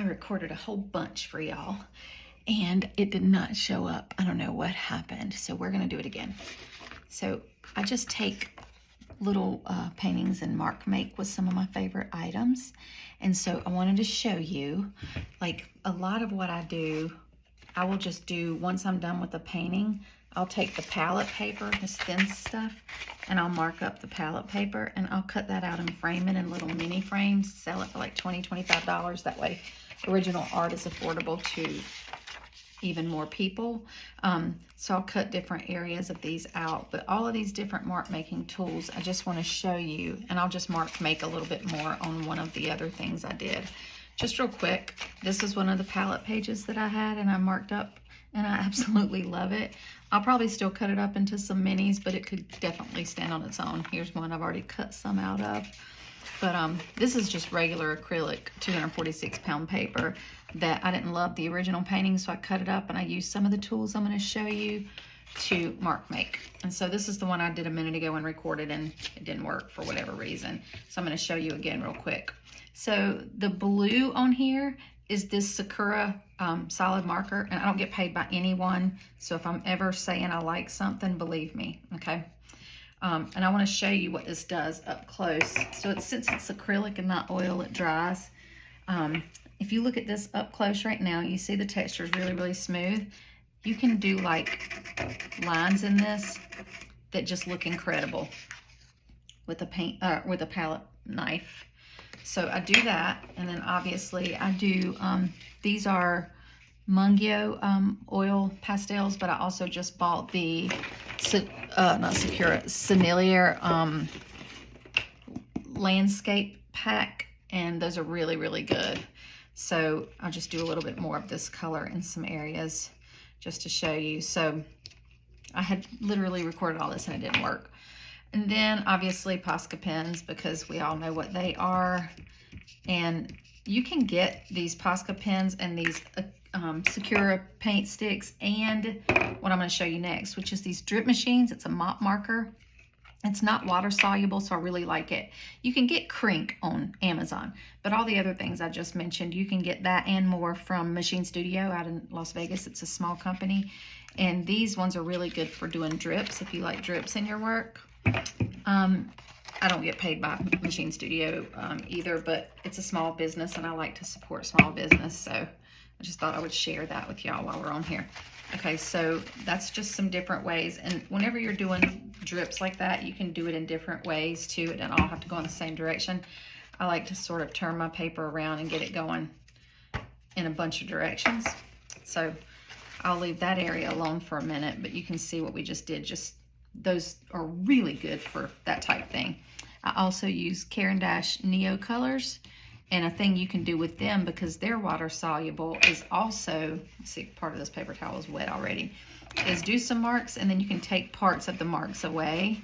recorded a whole bunch for y'all and it did not show up. I don't know what happened. So we're gonna do it again. So I just take little paintings and mark make with some of my favorite items. And so I wanted to show you, like, a lot of what I do, I will just do, once I'm done with the painting, I'll take the palette paper, this thin stuff, and I'll mark up the palette paper and I'll cut that out and frame it in little mini frames, sell it for like $20, $25. That way original art is affordable to even more people. So I'll cut different areas of these out, but all of these different mark making tools, I just want to show you, and I'll just mark make a little bit more on one of the other things I did. Just real quick, this is one of the palette pages that I had and I marked up, and I absolutely love it. I'll probably still cut it up into some minis, but it could definitely stand on its own. Here's one I've already cut some out of. But this is just regular acrylic 246 pound paper that I didn't love the original painting, so I cut it up and I used some of the tools I'm going to show you to mark make. And so this is the one I did a minute ago and recorded, and it didn't work for whatever reason. So I'm going to show you again real quick. So the blue on here is this Sakura solid marker, and I don't get paid by anyone. So if I'm ever saying I like something, believe me, okay? And I want to show you what this does up close. So since it's acrylic and not oil, it dries. If you look at this up close right now, you see the texture is really, really smooth. You can do like lines in this that just look incredible with a palette knife. So I do that, and then obviously I do, these are Mungyo oil pastels, but I also just bought the, not Sakura, Sennelier landscape pack, and those are really, really good. So I'll just do a little bit more of this color in some areas just to show you. So I had literally recorded all this and it didn't work. And then obviously Posca pens, because we all know what they are. And you can get these Posca pens and these Sakura paint sticks, and what I'm going to show you next, which is these drip machines. It's a mop marker. It's not water soluble, so I really like it. You can get Crink on Amazon, but all the other things I just mentioned, you can get that and more from Machine Studio out in Las Vegas. It's a small company, and these ones are really good for doing drips if you like drips in your work. I don't get paid by Machine Studio either, but it's a small business and I like to support small business, so I just thought I would share that with y'all while we're on here. Okay, so that's just some different ways, and whenever you're doing drips like that, you can do it in different ways too. It doesn't all have to go in the same direction. I like to sort of turn my paper around and get it going in a bunch of directions. So I'll leave that area alone for a minute, but you can see what we just did. Just those are really good for that type thing. I also use Caran d'Ache Neo colors, and a thing you can do with them, because they're water soluble, is also, see, part of this paper towel is wet already, is do some marks, and then you can take parts of the marks away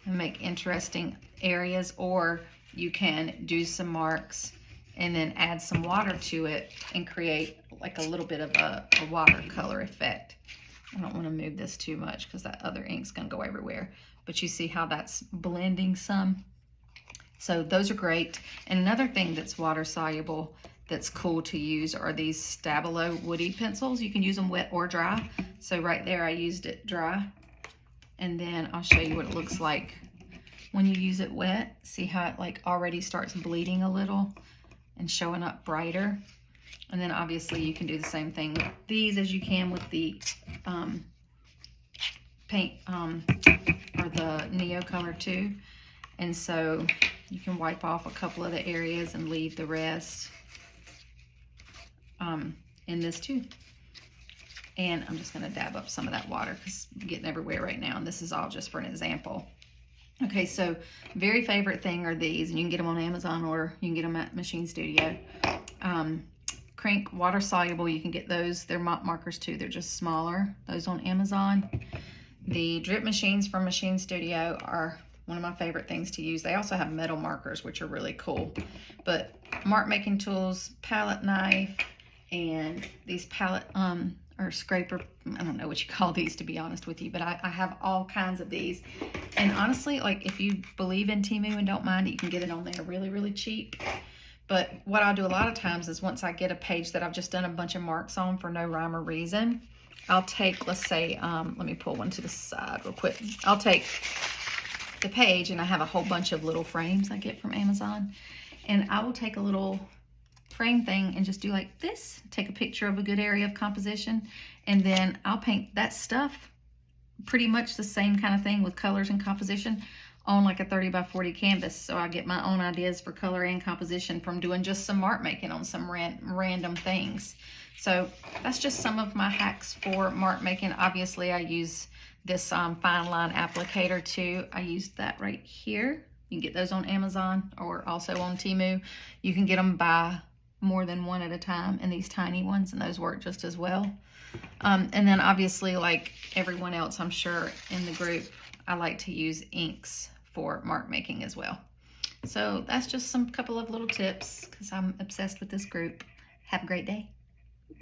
and make interesting areas, or you can do some marks and then add some water to it and create like a little bit of a watercolor effect. I don't want to move this too much because that other ink's going to go everywhere, but you see how that's blending some. So those are great. And another thing that's water soluble that's cool to use are these Stabilo woody pencils. You can use them wet or dry. So right there I used it dry. And then I'll show you what it looks like when you use it wet. See how it like already starts bleeding a little and showing up brighter. And then obviously you can do the same thing with these as you can with the paint or the Neo color too. And so you can wipe off a couple of the areas and leave the rest in this too. And I'm just gonna dab up some of that water because it's getting everywhere right now. And this is all just for an example. Okay, so very favorite thing are these, and you can get them on Amazon or you can get them at Machine Studio. Crink water soluble, you can get those. They're mop markers too, they're just smaller. Those on Amazon. The drip machines from Machine Studio are one of my favorite things to use. They also have metal markers, which are really cool. But mark making tools, palette knife, and these palette or scraper, I don't know what you call these, to be honest with you, but I have all kinds of these. And honestly, like, if you believe in Temu and don't mind it, you can get it on there really, really cheap. But what I'll do a lot of times is once I get a page that I've just done a bunch of marks on for no rhyme or reason, I'll take, let's say, let me pull one to the side real quick. I'll take the page, and I have a whole bunch of little frames I get from Amazon, and I will take a little frame thing and just do like this, take a picture of a good area of composition, and then I'll paint that stuff, pretty much the same kind of thing with colors and composition, on like a 30 by 40 canvas. So I get my own ideas for color and composition from doing just some mark making on some random things. So that's just some of my hacks for mark making. Obviously I use this fine line applicator too. I used that right here. You can get those on Amazon or also on Temu. You can get them by more than one at a time, and these tiny ones, and those work just as well. And then obviously, like everyone else I'm sure in the group, I like to use inks for mark making as well. So that's just some couple of little tips because I'm obsessed with this group. Have a great day.